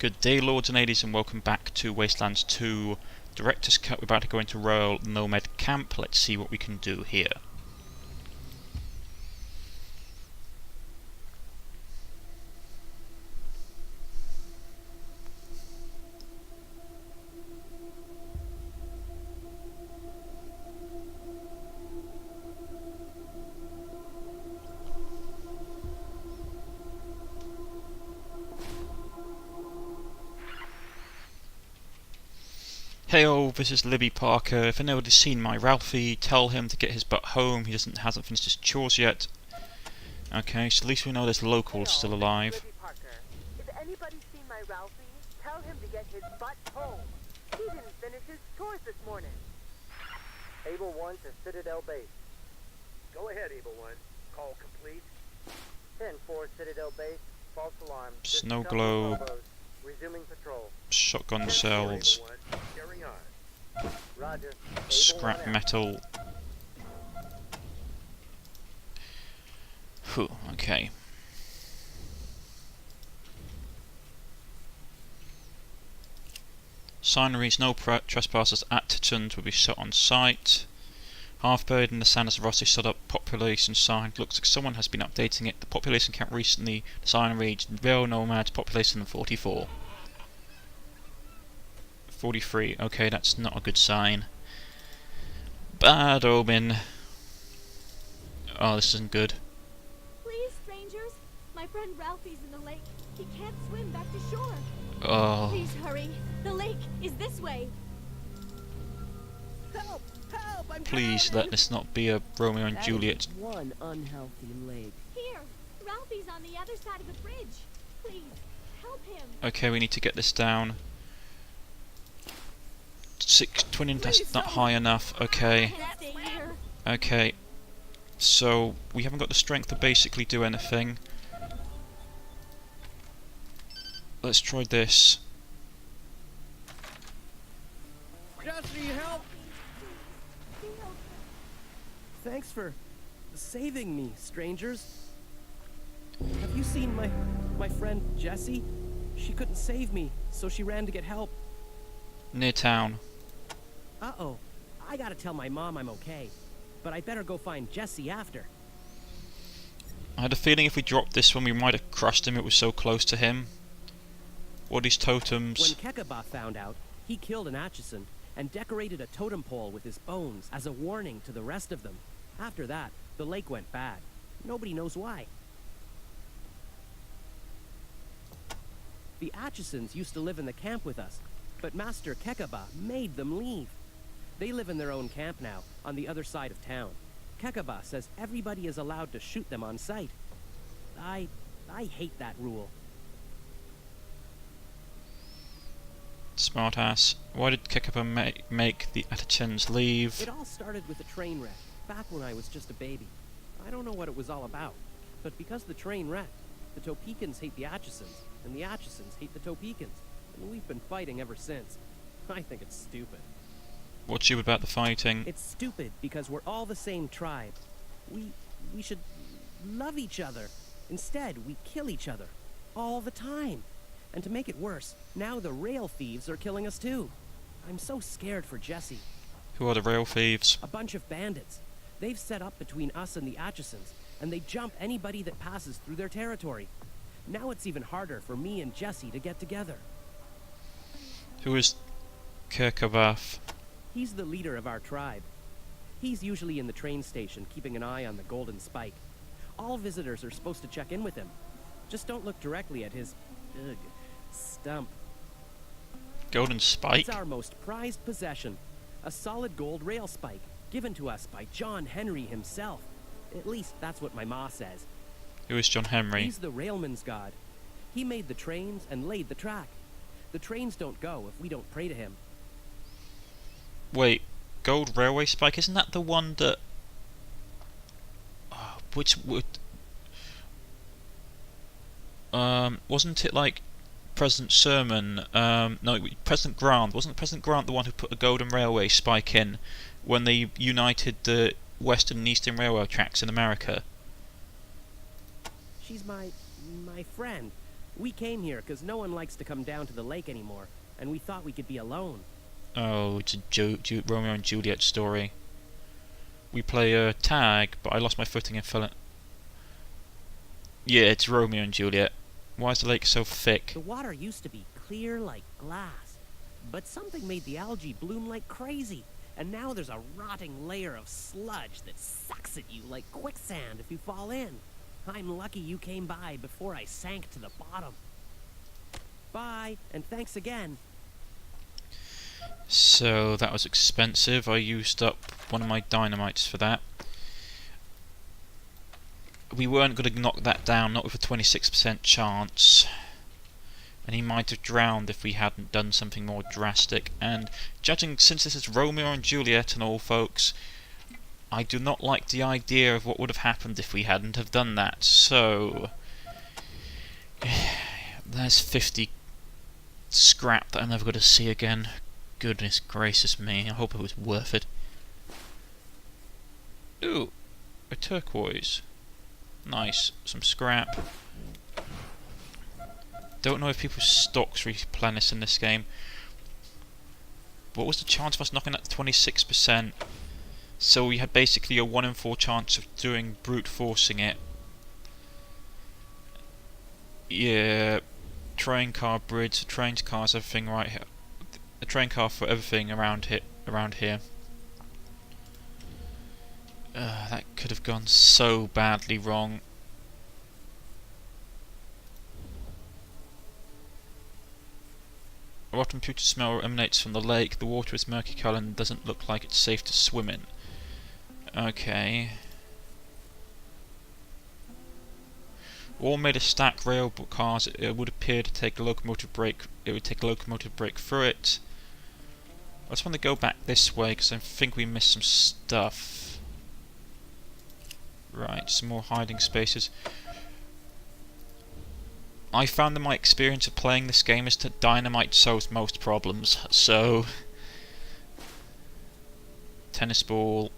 Good day, lords and ladies, and welcome back to Wasteland 2 Director's Cut. We're about to go into Royal Nomad Camp. Let's see what we can do here. Heyo, this is Libby Parker. If anybody's seen my Ralphie, tell him to get his butt home. He hasn't finished his chores yet. Okay, so at least we know there's locals still alive. Libby Parker. If anybody's seen my Ralphie, tell him to get his butt home. He didn't finish his chores this morning. Able 1 to Citadel Base. Go ahead, Able 1. Call complete. 10-4 Citadel Base. False alarm. Snow Discover globe. Lobos. Resuming patrol. Shotgun cells. Able 1. Carry on. Roger. Able Scrap 1 out. metal. Whew, okay. Sign reads no trespassers at Titans will be shot on sight. Half buried in the sand as a rusty stood up population sign. Looks like someone has been updating it. The population count recently, the sign reads real nomads population of 44. 43, okay, that's not a good sign. Bad omen. Oh, this isn't good. Please, strangers. My friend Ralphie's in the lake. He can't swim back to shore. Oh, Please hurry. The lake is this way. Help! Help! I'm please let this not be a Romeo and Juliet. One unhealthy lake. Here. Ralphie's on the other side of the bridge. Please, help him. Okay, we need to get this down. 620, that's not high enough. Okay, Can't stay here. okay. So, we haven't got the strength to basically do anything. Let's try this. Jesse, help! Thanks for saving me, strangers. Have you seen my friend Jessie? She couldn't save me, so she ran to get help. Near town. Uh-oh. I gotta tell my mom I'm okay. But I better go find Jessie after. I had a feeling if we dropped this one we might have crushed him, it was so close to him. What are these totems? When Kekaba found out, he killed an Atchison and decorated a totem pole with his bones as a warning to the rest of them. After that, the lake went bad. Nobody knows why. The Atchisons used to live in the camp with us, but Master Kekaba made them leave. They live in their own camp now, on the other side of town. Kekaba says everybody is allowed to shoot them on sight. I hate that rule. Smart ass. Why did Kekaba make the Atachens leave? It all started with a train wreck, back when I was just a baby. I don't know what it was all about, but because the train wrecked, the Topekans hate the Atchisons, and the Atchisons hate the Topekans, and we've been fighting ever since. I think it's stupid. What's you about the fighting? It's stupid because we're all the same tribe. We should love each other. Instead, we kill each other. All the time. And to make it worse, now the rail thieves are killing us too. I'm so scared for Jessie. Who are the rail thieves? A bunch of bandits. They've set up between us and the Atchisons, and they jump anybody that passes through their territory. Now it's even harder for me and Jessie to get together. Who is Kirkabath? He's the leader of our tribe. He's usually in the train station keeping an eye on the golden spike. All visitors are supposed to check in with him. Just don't look directly at his stump. Golden Spike? It's our most prized possession. A solid gold rail spike, given to us by John Henry himself. At least that's what my ma says. Who is John Henry? He's the railman's god. He made the trains and laid the track. The trains don't go if we don't pray to him. Wait, Gold Railway Spike, isn't that the one that... which would... wasn't it like President Sherman, no, President Grant, wasn't President Grant the one who put the Golden Railway Spike in when they united the Western and Eastern Railroad tracks in America? She's my friend. We came here because no one likes to come down to the lake anymore, and we thought we could be alone. Oh, it's a Romeo and Juliet story. We play a tag, but I lost my footing and fell in. Yeah, it's Romeo and Juliet. Why is the lake so thick? The water used to be clear like glass, but something made the algae bloom like crazy, and now there's a rotting layer of sludge that sucks at you like quicksand if you fall in. I'm lucky you came by before I sank to the bottom. Bye, and thanks again. So that was expensive. I used up one of my dynamites for that. We weren't going to knock that down, not with a 26% chance. And he might have drowned if we hadn't done something more drastic. And judging, since this is Romeo and Juliet and all, folks, I do not like the idea of what would have happened if we hadn't have done that. So there's 50 scrap that I'm never going to see again. Goodness gracious me, I hope it was worth it. Ooh, a turquoise. Nice, some scrap. Don't know if people's stocks replenish in this game. What was the chance of us knocking at 26%? So we had basically a 1 in 4 chance of doing brute forcing it. Yeah, train car, bridge, train cars, everything right here. A train car for everything around here. That could have gone so badly wrong. A rotten putrid smell emanates from the lake. The water is murky colour and doesn't look like it's safe to swim in. Okay. All made of stacked rail cars. It would appear to take a locomotive brake. It would take a locomotive brake through it. I just want to go back this way because I think we missed some stuff. Right, some more hiding spaces. I found that my experience of playing this game is that dynamite solves most problems. So, tennis ball,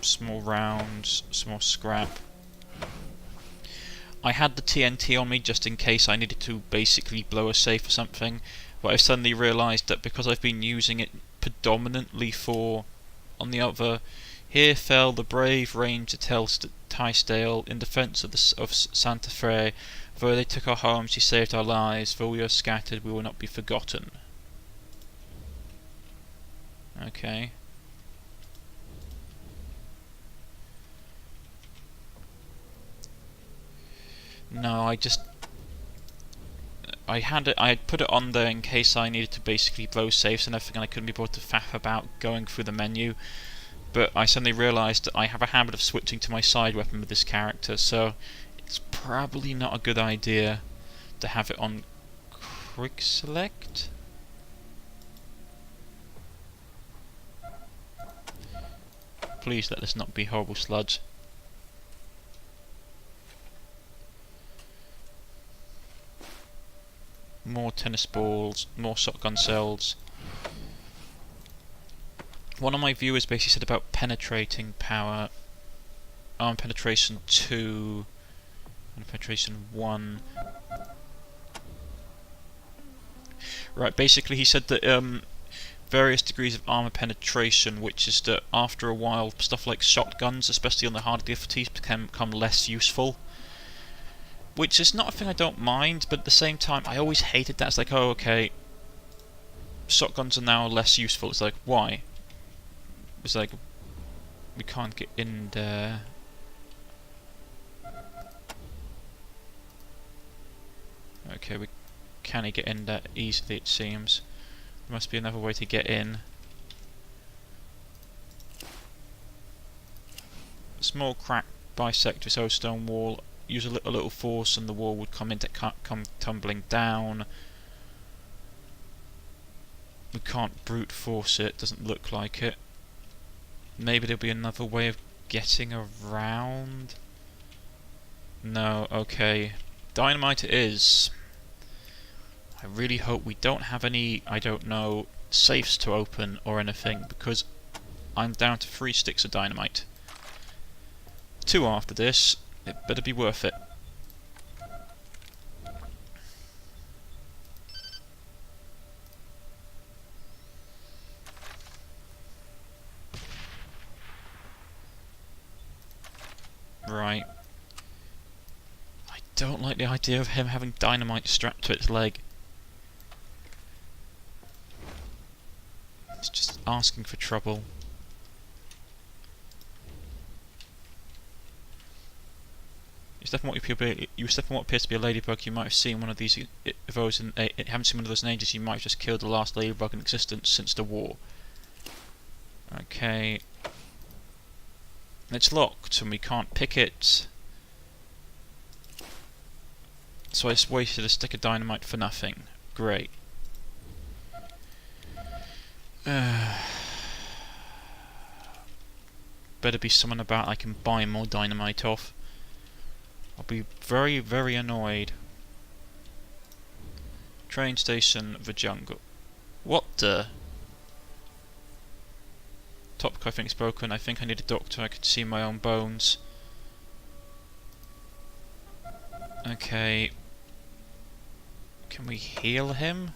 small rounds, some more scrap. I had the TNT on me just in case I needed to basically blow a safe or something, but I've suddenly realised that because I've been using it predominantly for, on the other, here fell the brave Ranger Tysdale in defence of Santa Fe. Though they took our homes, he saved our lives. Though we are scattered, we will not be forgotten. Okay. No, I had put it on there in case I needed to basically blow safes and everything, and I couldn't be bothered to faff about going through the menu. But I suddenly realised that I have a habit of switching to my side weapon with this character, so it's probably not a good idea to have it on quick select. Please let this not be horrible sludge. More tennis balls, more shotgun cells. One of my viewers basically said about penetrating power. Arm penetration 2 and penetration 1. Right, basically he said that various degrees of armor penetration, which is that after a while stuff like shotguns, especially on the harder difficulties, become less useful. Which is not a thing I don't mind, but at the same time I always hated that. It's like, oh okay, shotguns are now less useful. It's like, why? It's like, we can't get in there. Okay, we can't get in there easily, it seems. There must be another way to get in. A small crack bisect this old stone wall. Use a little force and the wall would come tumbling down. We can't brute force it, doesn't look like it. Maybe there'll be another way of getting around? No, okay. Dynamite it is. I really hope we don't have any, I don't know, safes to open or anything, because I'm down to 3 sticks of dynamite. 2 after this. It better be worth it. Right. I don't like the idea of him having dynamite strapped to its leg. It's just asking for trouble. You step on what appears to be a ladybug. You might have seen one of these. Haven't seen one of those in ages. You might have just killed the last ladybug in existence since the war. Okay. It's locked and we can't pick it. So I just wasted a stick of dynamite for nothing. Great. Better be someone about I can buy more dynamite off. I'll be very, very annoyed. Train station, the jungle. What the? Topic I think is broken. I think I need a doctor. I can see my own bones. Okay. Can we heal him?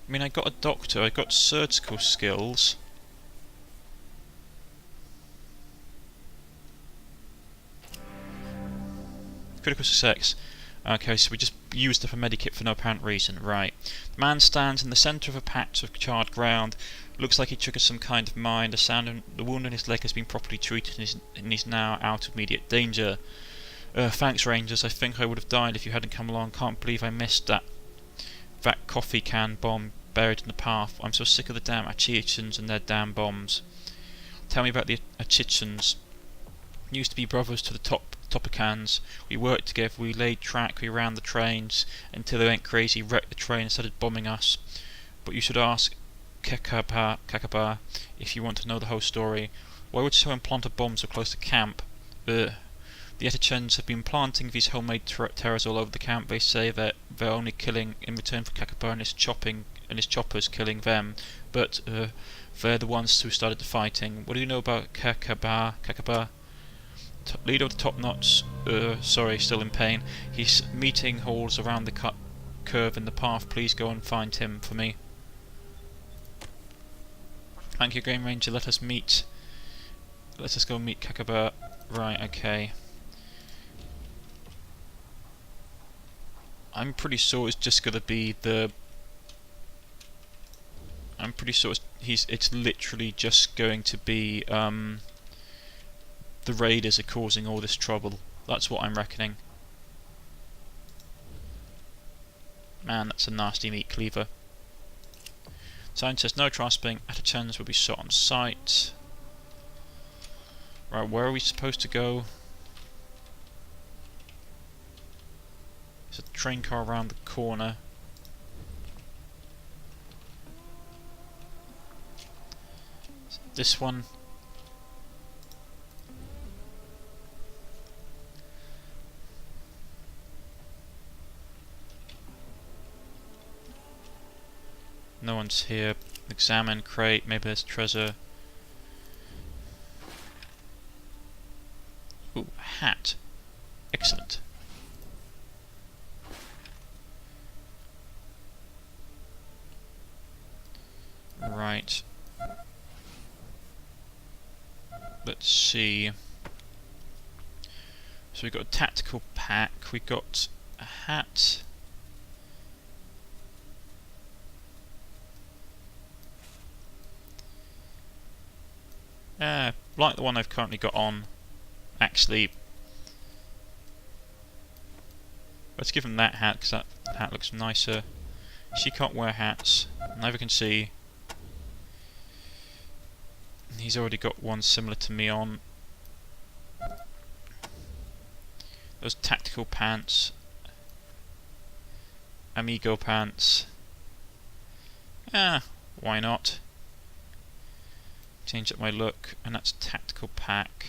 I mean, I got a doctor, I got surgical skills. Critical success. Okay, so we just used up a medikit for no apparent reason. Right. The man stands in the centre of a patch of charred ground. Looks like he triggered some kind of mine. The wound in his leg has been properly treated and he's now out of immediate danger. Thanks, Rangers. I think I would have died if you hadn't come along. Can't believe I missed that coffee can bomb buried in the path. I'm so sick of the damn Achichans and their damn bombs. Tell me about the Achichans. Used to be brothers to the Topicans. We worked together, we laid track, we ran the trains until they went crazy, wrecked the train and started bombing us. But you should ask Kakaba if you want to know the whole story. Why would someone plant a bomb so close to camp? The Etichens have been planting these homemade terrors all over the camp. They say that they're only killing in return for Kakaba and his choppers killing them, but they're the ones who started the fighting. What do you know about Kakaba? Leader of the top knots, sorry, still in pain. He's meeting holes around the curve in the path. Please go and find him for me. Thank you, Game Ranger. Let us go meet Kakaba. Right, okay. I'm pretty sure it's just gonna be the. I'm pretty sure it's literally just going to be the raiders are causing all this trouble. That's what I'm reckoning. Man, that's a nasty meat cleaver. Sign says no trespassing. Atachans will be shot on sight. Right, where are we supposed to go? There's a train car around the corner. This one. No one's here. Examine crate, maybe there's treasure. Ooh, hat. Excellent. Right. Let's see. So we've got a tactical pack, we've got a hat. Like the one I've currently got on. Actually, let's give him that hat because that hat looks nicer. She can't wear hats, neither can she. He's already got one similar to me on. Those tactical pants. Amigo pants. Why not? Change up my look, and that's tactical pack.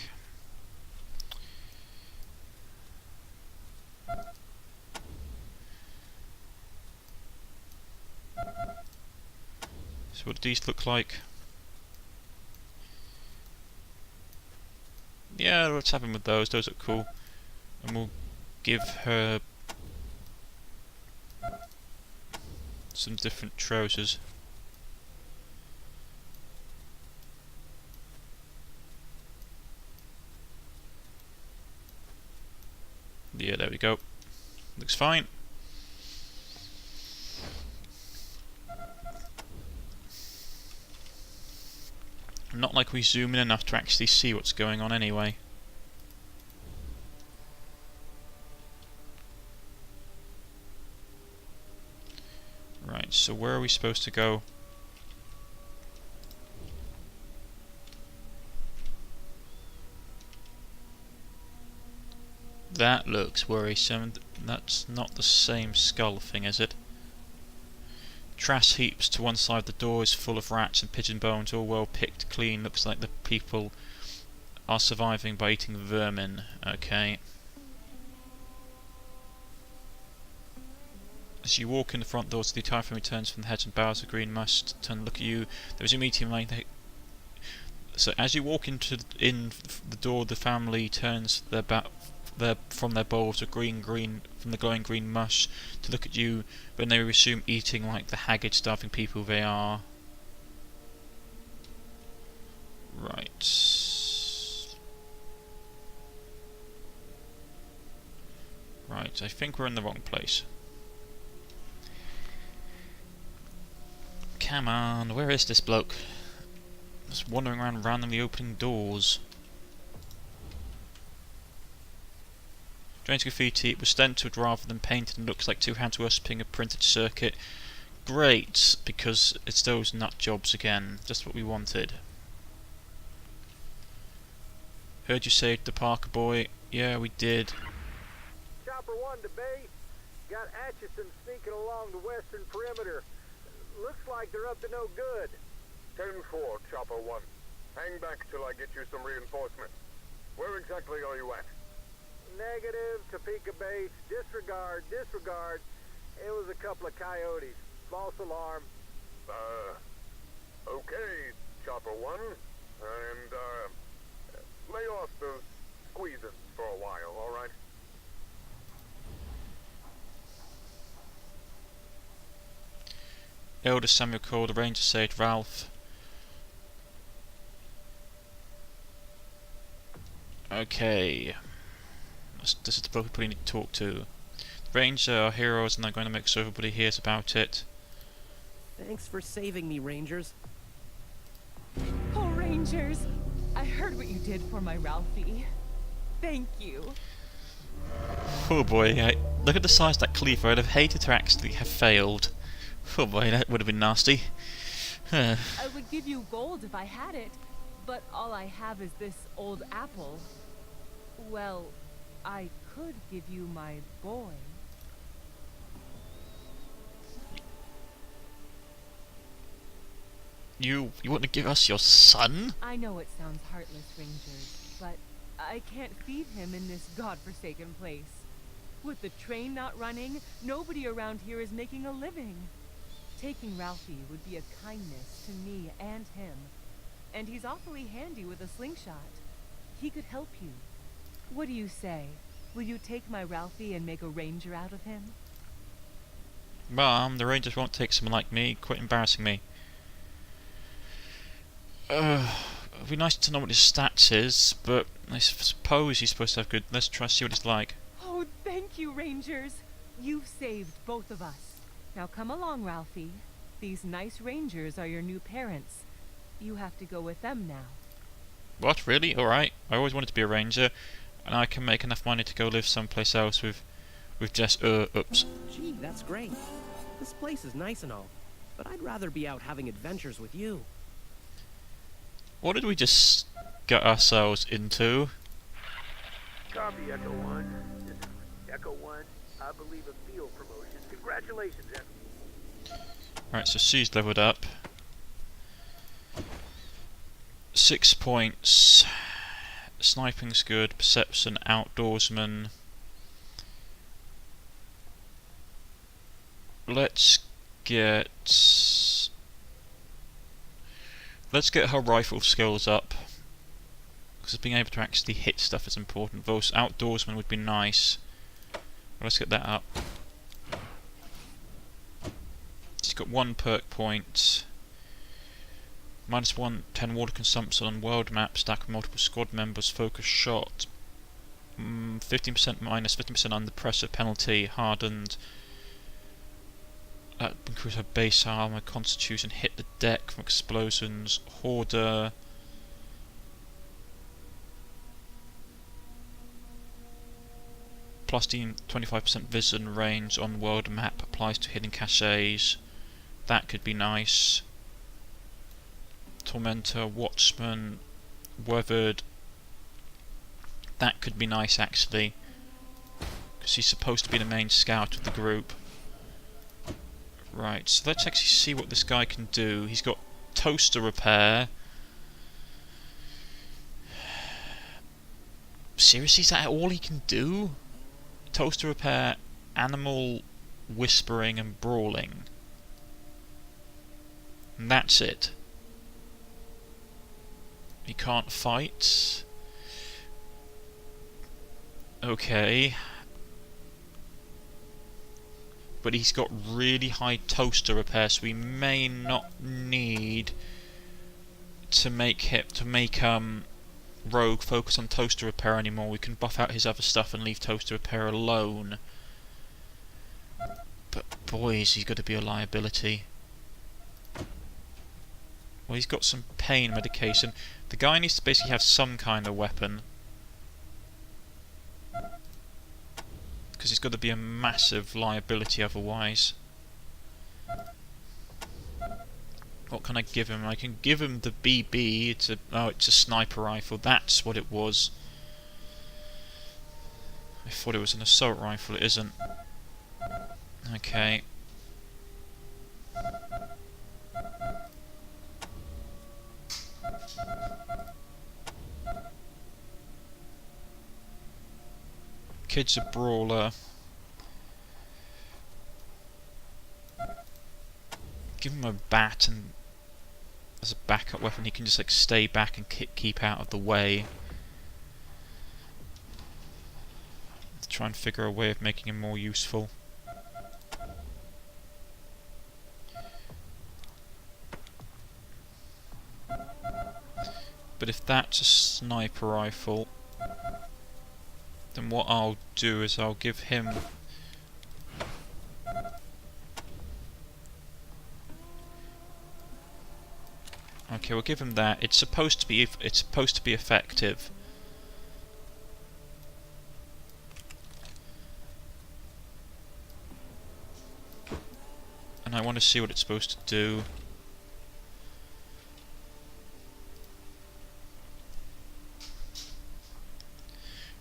So what do these look like? Yeah, let's have him with those. Those are cool. And we'll give her some different trousers. Yeah, there we go. Looks fine. Not like we zoom in enough to actually see what's going on anyway. Right, so where are we supposed to go? That looks worrisome. That's not the same skull thing, is it? Trash heaps to one side of the door is full of rats and pigeon bones, all well picked clean. Looks like the people are surviving by eating vermin. Okay. As you walk in the front doors, the entire family turns from the heads and bows of green must turn and look at you. There is a meeting like that. So as you walk into the door, the family turns from their bowls of from the glowing green mush to look at you, when they resume eating like the haggard, starving people they are. Right. Right, I think we're in the wrong place. Come on, where is this bloke? Just wandering around randomly opening doors. Strange graffiti, it was stenciled rather than painted and looks like two hands worshipping a printed circuit. Great, because it's those nut jobs again. Just what we wanted. Heard you saved the Parker boy. Yeah, we did. Chopper 1 to base. Got Atchison sneaking along the western perimeter. Looks like they're up to no good. 10-4, Chopper 1. Hang back till I get you some reinforcements. Where exactly are you at? Negative, Topeka base. Disregard. It was a couple of coyotes. False alarm. Okay, Chopper 1. And, lay off those squeezins for a while, alright? Elder Samuel called, the ranger said, Ralph. Okay. This is the bloke we need to talk to. The Ranger are heroes and they're going to make sure everybody hears about it. Thanks for saving me, Rangers. Oh, Rangers! I heard what you did for my Ralphie. Thank you. Oh boy, look at the size of that cleaver. I'd have hated to actually have failed. Oh boy, that would have been nasty. I would give you gold if I had it, but all I have is this old apple. Well, I could give you my boy. You want to give us your son? I know it sounds heartless, Rangers, but I can't feed him in this godforsaken place. With the train not running, nobody around here is making a living. Taking Ralphie would be a kindness to me and him. And he's awfully handy with a slingshot. He could help you. What do you say? Will you take my Ralphie and make a ranger out of him? Mom, the Rangers won't take someone like me. Quit embarrassing me. It'd be nice to know what his stats is, but I suppose he's supposed to have good. Let's try to see what it's like. Oh, thank you, Rangers. You've saved both of us. Now come along, Ralphie. These nice Rangers are your new parents. You have to go with them now. What, really? Alright. I always wanted to be a ranger, and I can make enough money to go live someplace else with just, oops. Gee, that's great. This place is nice and all, but I'd rather be out having adventures with you. What did we just get ourselves into? Copy, Echo 1. This is Echo 1. I believe a field promotion. Congratulations, Echo. Alright, so she's leveled up. 6 points. Sniping's good. Perception, outdoorsman. Let's get let's get her rifle skills up, because being able to actually hit stuff is important. Those outdoorsmen would be nice. Let's get that up. She's got 1 perk point. -110 water consumption on world map, stack with multiple squad members, focus shot. 15% minus 50% under pressure penalty, hardened. That increases her base armor, constitution, hit the deck from explosions, hoarder. Plus 25% vision range on world map applies to hidden caches. That could be nice. Tormentor, Watchman, Weathered. That could be nice actually, because he's supposed to be the main scout of the group. Right, so let's actually see what this guy can do. He's got toaster repair. Seriously, is that all he can do? Toaster repair, animal whispering and brawling. And that's it. He can't fight. Okay. But he's got really high toaster repair, so we may not need to make Rogue focus on toaster repair anymore. We can buff out his other stuff and leave toaster repair alone. But boy, is he going to be a liability. Well, he's got some pain medication. The guy needs to basically have some kind of weapon, because he's got to be a massive liability otherwise. What can I give him? I can give him the BB. It's a sniper rifle. That's what it was. I thought it was an assault rifle. It isn't. Okay. Kid's a brawler. Give him a bat and as a backup weapon, he can just like stay back and keep out of the way. Let's try and figure a way of making him more useful. But if that's a sniper rifle, then what I'll do is I'll give him okay, we'll give him that. It's supposed to be effective. And I want to see what it's supposed to do.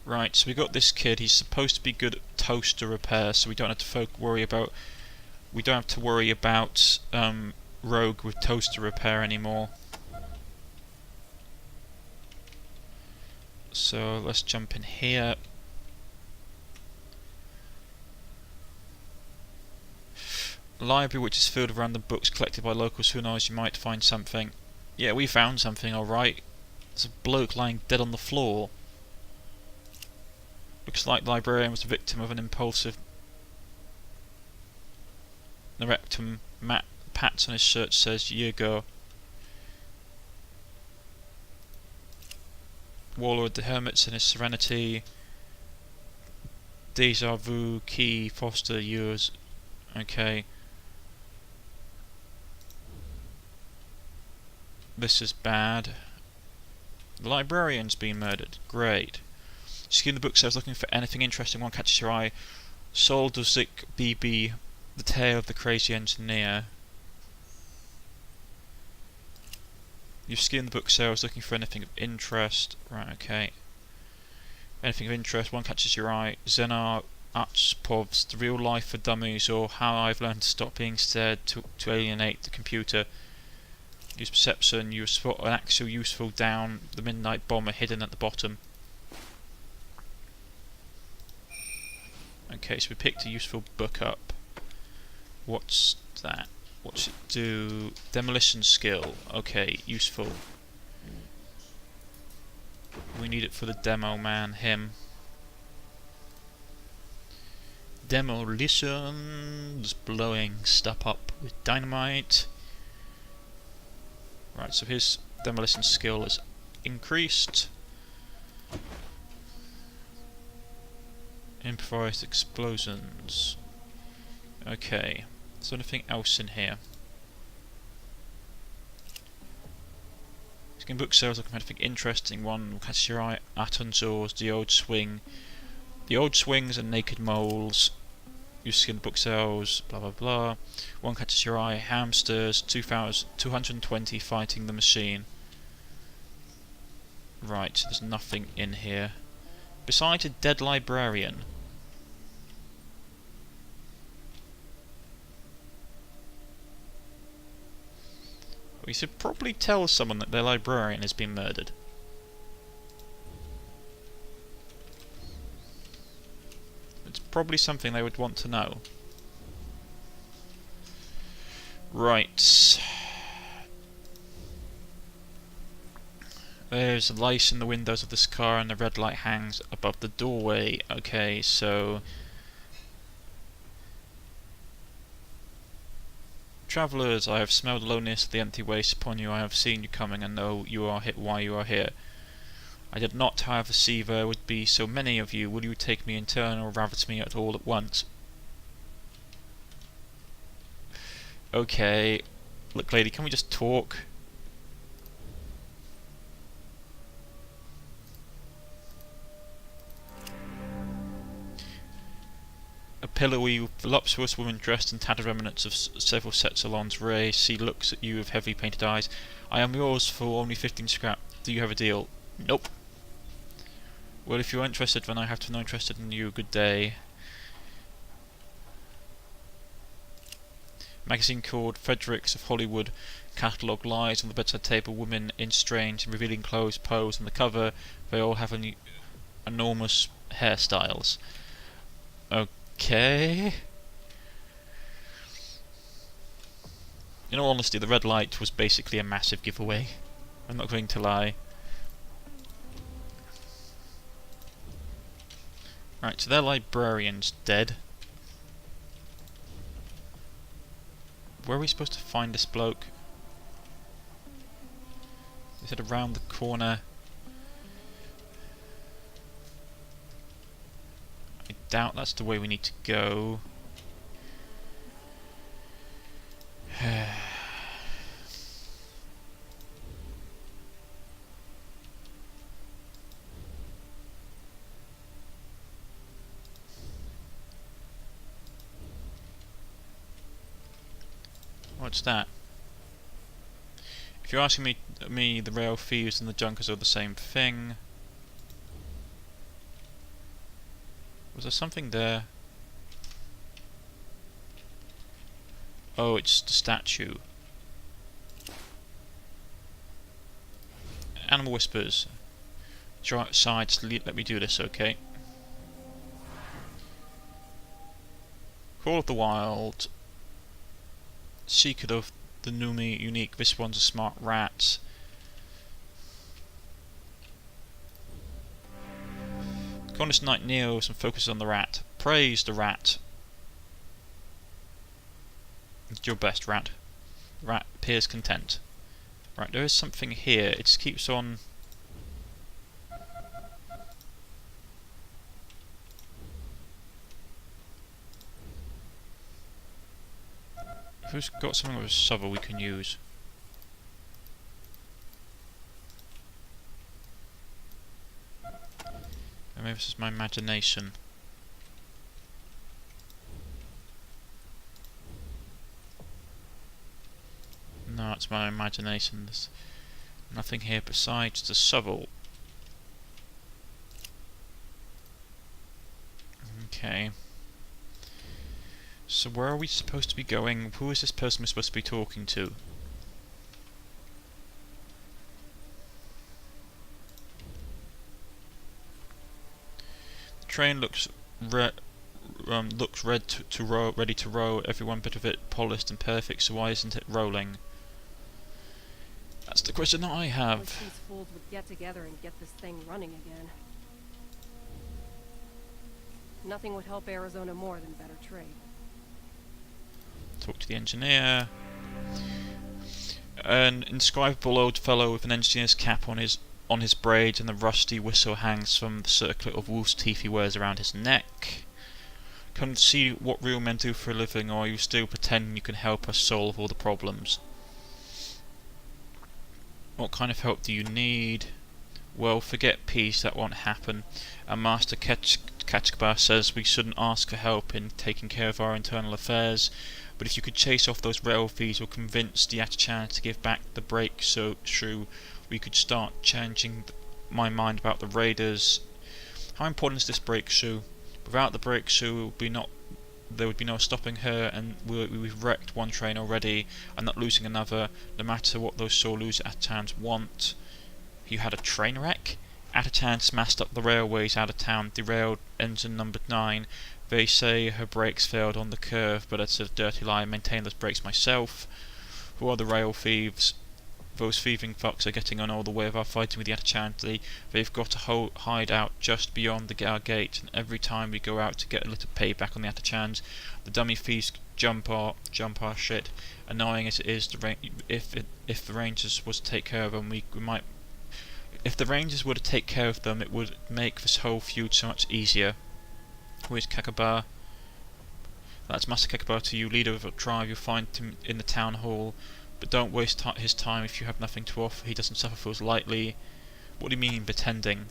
Right, so we got this kid. He's supposed to be good at toaster repair, so we don't have to worry about Rogue with toaster repair anymore. So let's jump in here. Library, which is filled with random books collected by locals. Who knows, you might find something. Yeah, we found something, alright. There's a bloke lying dead on the floor. Looks like the librarian was a victim of an impulsive rectum. Matt pats on his shirt, says, "You go." Warlord the Hermits in his serenity. Deja vu, key, foster, yours. Okay. This is bad. The librarian's been murdered. Great. Skim the book says, looking for anything interesting, one catches your eye. Soldozik BB, the tale of the crazy engineer. You've skimmed the book sales, looking for anything of interest. Right, okay. Anything of interest, one catches your eye. Zenar Achpov's The Real Life for Dummies, or How I've Learned to Stop Being Scared to Alienate the Computer. Use perception, you spot an actual useful down, the Midnight Bomber hidden at the bottom. Okay, so we picked a useful book up. What's that? What's it do? Demolition skill. Okay, useful. We need it for the demo man, him. Demolitions, blowing stuff up with dynamite. Right, so his demolition skill is increased. Improvised explosions. Okay, is there anything else in here? Skin book sales look anything interesting. One will catch your eye. Atonsaws, the old swing. The old swings and naked moles. You skin book sales, blah blah blah. One catches your eye. Hamsters, 220 fighting the machine. Right, there's nothing in here. Besides a dead librarian. We should probably tell someone that their librarian has been murdered. It's probably something they would want to know. Right. There's a light in the windows of this car and the red light hangs above the doorway. Okay, so... Travellers, I have smelled the loneliness of the empty waste upon you. I have seen you coming and know you are why you are here. I did not, however, see there would be so many of you. Will you take me in turn or ravish me at all at once? Okay. Look, lady, can we just talk? A pillowy, voluptuous woman dressed in tattered remnants of several sets of lingerie. She looks at you with heavy painted eyes. I am yours for only 15 scrap. Do you have a deal? Nope. Well, if you're interested, then I have to know interested in you. Good day. Magazine called Fredericks of Hollywood. Catalogue lies on the bedside table. Women in strange and revealing clothes pose on the cover. They all have enormous hairstyles. Okay. In all honesty, the red light was basically a massive giveaway. I'm not going to lie. Right, so their librarian's dead. Where are we supposed to find this bloke? Is it around the corner? I doubt that's the way we need to go. What's that? If you're asking me, the rail thieves and the junkers are the same thing. Was there something there? Oh, it's the statue. Animal whispers. Draw outside, let me do this, okay? Call of the Wild. Secret of the Numi unique. This one's a smart rat. Cornish-knight kneels and focuses on the rat. Praise the rat. It's your best, rat. The rat appears content. Right, there is something here. It just keeps on... Who's got something with a shovel we can use? Maybe this is my imagination. No, it's my imagination. There's nothing here besides the shovel. Okay. So where are we supposed to be going? Who is this person we're supposed to be talking to? The train looks looks ready to row, every one bit of it polished and perfect, so why isn't it rolling? That's the question that I Wish have. these fools would get together and get this thing running again. Nothing would help Arizona more than better trade. Talk to the engineer. An indescribable old fellow with an engineer's cap on his braids, and the rusty whistle hangs from the circlet of wolf's teeth he wears around his neck. Come to see what real men do for a living, or are you still pretending you can help us solve all the problems? What kind of help do you need? Well, forget peace, that won't happen. And Master Ketchkabar says we shouldn't ask for help in taking care of our internal affairs, but if you could chase off those rail thieves or convince the Atachan to give back the breakthrough, we could start changing my mind about the raiders. How important is this breakthrough? Without the breakthrough, there would be no stopping her, and we've wrecked one train already, and not losing another, no matter what those sore loser Atachans want. You had a train wreck? Atachan smashed up the railways out of town, derailed engine number 9. They say her brakes failed on the curve, but it's a dirty lie. I maintain those brakes myself. Who are the rail thieves? Those thieving fucks are getting on all the way of our fighting with the Atachan. They've got a hideout just beyond our gate, and every time we go out to get a little payback on the Atachans, the dummy thieves jump our shit. Annoying as it is, if the Rangers was to take care of them, we might. If the Rangers were to take care of them, it would make this whole feud so much easier. Where's Kakabar? That's Master Kakabar to you, leader of a tribe. You'll find him in the town hall. But don't waste his time if you have nothing to offer. He doesn't suffer fools lightly. What do you mean, pretending?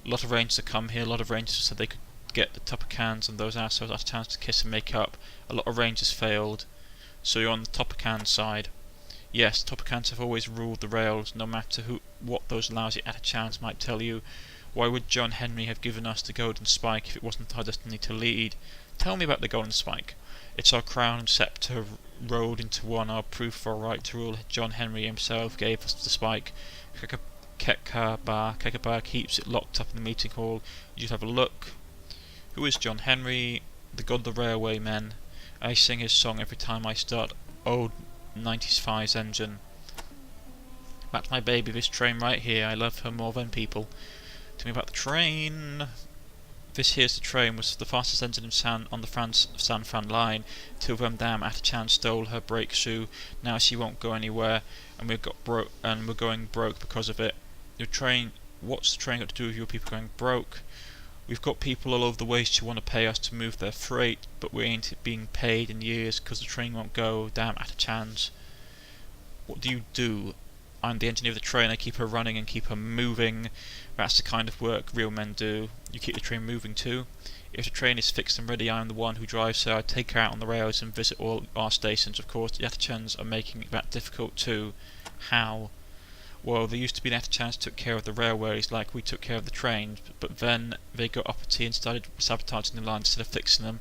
A lot of Rangers have come here. A lot of Rangers said they could get the Tuppercans and those assholes out of town to kiss and make up. A lot of Rangers failed. So you're on the Tuppercan side. Yes, Tuppercans have always ruled the rails, no matter what those lousy Atachans might tell you. Why would John Henry have given us the Golden Spike if it wasn't our destiny to lead? Tell me about the Golden Spike. It's our crown and sceptre rolled into one, our proof for our right to rule. John Henry himself gave us the spike. Kekabar keeps it locked up in the meeting hall. You just have a look. Who is John Henry? The god of the railway men. I sing his song every time I start old 95's engine. That's my baby, this train right here. I love her more than people. Tell me about the train. This here's the train, was the fastest engine on the San Fran line, till them damn Atachan stole her breakthrough. Now she won't go anywhere, and we're going broke because of it. Your train, what's the train got to do with your people going broke? We've got people all over the waste who want to pay us to move their freight, but we ain't being paid in years because the train won't go. Damn Atachans. What do you do? I'm the engineer of the train. I keep her running and keep her moving. That's the kind of work real men do. You keep the train moving too. If the train is fixed and ready, I am the one who drives her. I take her out on the rails and visit all our stations. Of course, the Atachans are making that difficult too. How? Well, there used to be an Atachans took care of the railways like we took care of the trains, but then they got uppity and started sabotaging the lines instead of fixing them.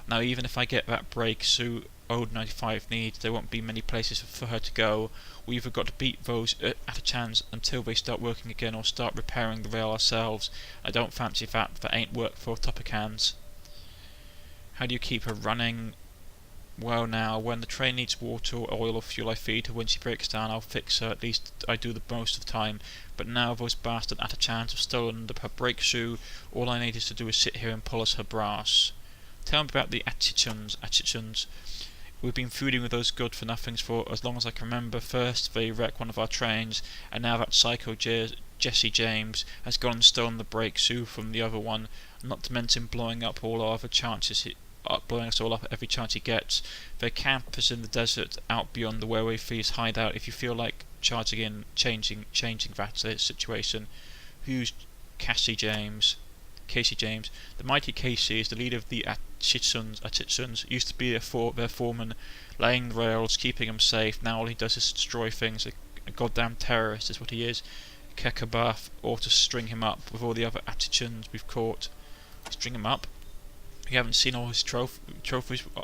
Now, even if I get that break Sue Old 95 needs, there won't be many places for her to go. We either got to beat those Atachans until they start working again, or start repairing the rail ourselves. I don't fancy that. That ain't work for Tuppercans. How do you keep her running? Well now, when the train needs water, oil or fuel, I feed her. When she breaks down, I'll fix her. At least I do the most of the time. But now those bastard Atachans have stolen her breakthrough. All I need is to do is sit here and polish her brass. Tell me about the Atachans. We've been feuding with those good-for-nothings for as long as I can remember. First they wrecked one of our trains, and now that psycho Jesse James has gone and stolen the breakthrough from the other one, not to mention blowing up all our other chances, blowing us all up every chance he gets. Their camp is in the desert out beyond the railway thieves' hideout. If you feel like charging in, changing that situation. Who's Casey James? The mighty Casey is the leader of the Atchitsons. Used to be their foreman, laying the rails, keeping them safe. Now all he does is destroy things. A goddamn terrorist is what he is. Kekabath ought to string him up with all the other Atchitsons we've caught. String him up? You haven't seen all his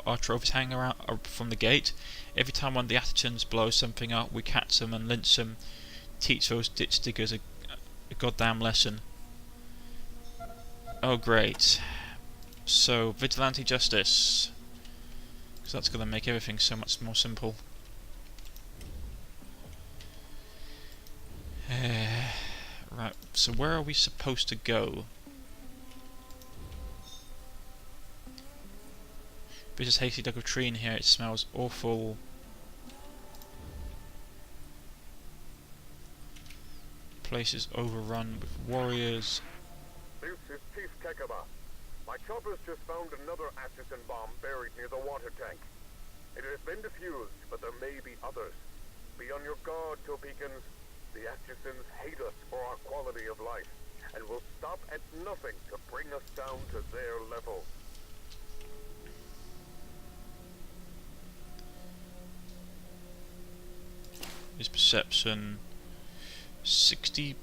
our trophies hanging around from the gate? Every time one of the Atchitsons blows something up, we catch them and lynch them. Teach those ditch diggers a goddamn lesson. Oh great. So, vigilante justice. Because that's going to make everything so much more simple. Right, so where are we supposed to go? This is hasty dug of tree in here, it smells awful. Place is overrun with warriors. This is Chief Kekaba. My choppers just found another Atchison bomb buried near the water tank. It has been defused, but there may be others. Be on your guard, Topekans. The Atchisons hate us for our quality of life, and will stop at nothing to bring us down to their level. His perception 60.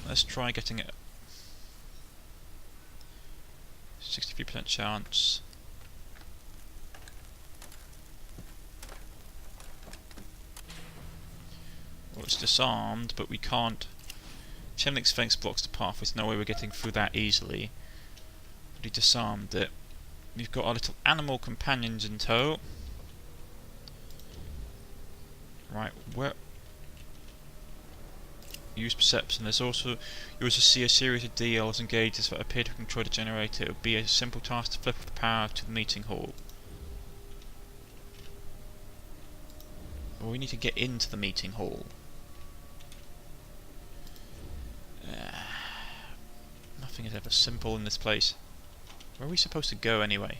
Let's try getting it. 63% chance. Well, it's disarmed, but we can't. Chain link Sphinx blocks the path. There's no way we're getting through that easily. But he disarmed it. We've got our little animal companions in tow. Right, where? Use perception. There's also, you also see a series of DLs and gauges that appear to control the generator. It would be a simple task to flip off the power to the meeting hall. Well, we need to get into the meeting hall. Nothing is ever simple in this place. Where are we supposed to go anyway?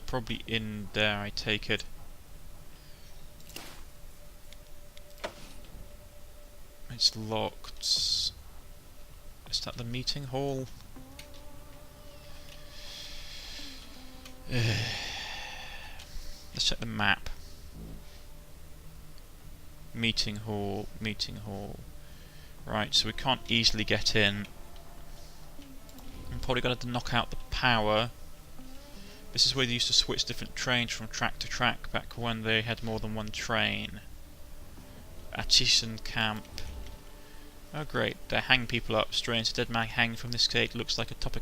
Probably in there, I take it. It's locked. Is that the meeting hall? Let's check the map. Meeting hall, meeting hall. Right, so we can't easily get in. I'm probably going to knock out the power. This is where they used to switch different trains from track to track back when they had more than one train. Atchison camp. Oh great, they hang people up. Strange, the dead man hanging from this gate looks like a topper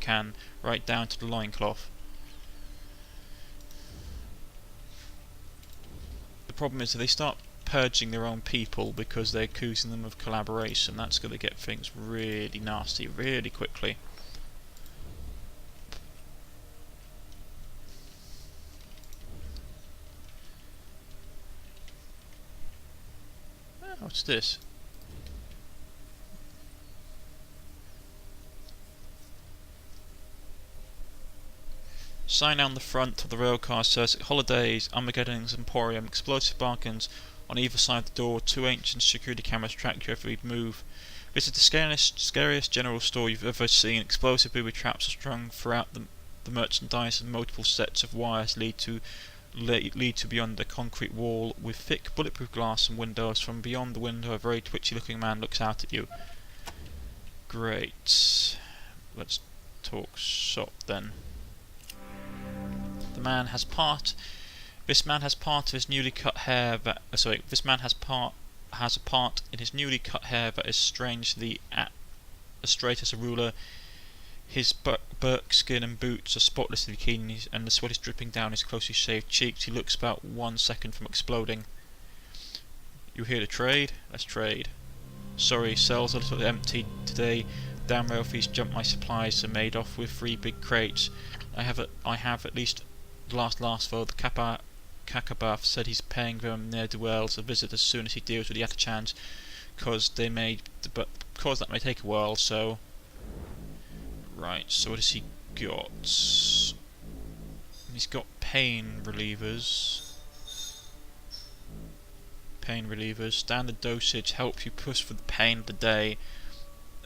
right down to the loincloth. The problem is that they start purging their own people because they're accusing them of collaboration. That's going to get things really nasty really quickly. What's this? Sign on the front of the rail car says Holidays, Armageddon's Emporium, explosive bargains on either side of the door, 2 ancient security cameras track you every move. This is the scariest general store you've ever seen. Explosive booby traps are strung throughout the merchandise, and multiple sets of wires lead to beyond the concrete wall with thick bulletproof glass and windows. From beyond the window, a very twitchy looking man looks out at you. Great. Let's talk shop then. This man has part of his newly cut hair that this man has a part in his newly cut hair that is strangely as straight as a ruler. His buckskin and boots are spotlessly clean, and the sweat is dripping down his closely shaved cheeks. He looks about 1 second from exploding. You here to trade? Let's trade. Sorry, cells are a little empty today. Damn rail fees jumped my supplies and made off with 3 big crates. I have at least the last though. The Kakabath said he's paying them near duels a visit as soon as he deals with the Atachans, because that may take a while. So. Right, so what has he got? He's got pain relievers. Standard dosage helps you push for the pain of the day.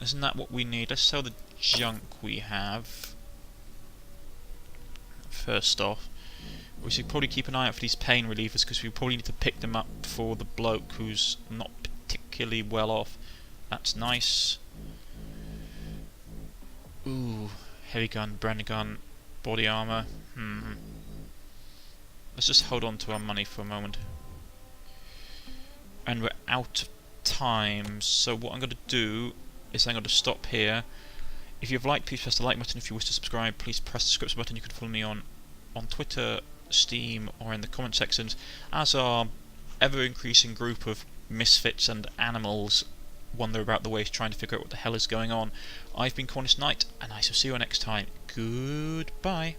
Isn't that what we need? Let's sell the junk we have. First off, we should probably keep an eye out for these pain relievers, because we probably need to pick them up for the bloke who's not particularly well off. That's nice. Ooh, heavy gun, Brenner gun, body armor. Let's just hold on to our money for a moment. and we're out of time. So what I'm going to do is I'm going to stop here. If you've liked, please press the like button. If you wish to subscribe, please press the subscription button. You can follow me on Twitter, Steam, or in the comment sections, as our ever-increasing group of misfits and animals wander about the waste trying to figure out what the hell is going on. I've been Cornish-knight, and I shall see you next time. Goodbye.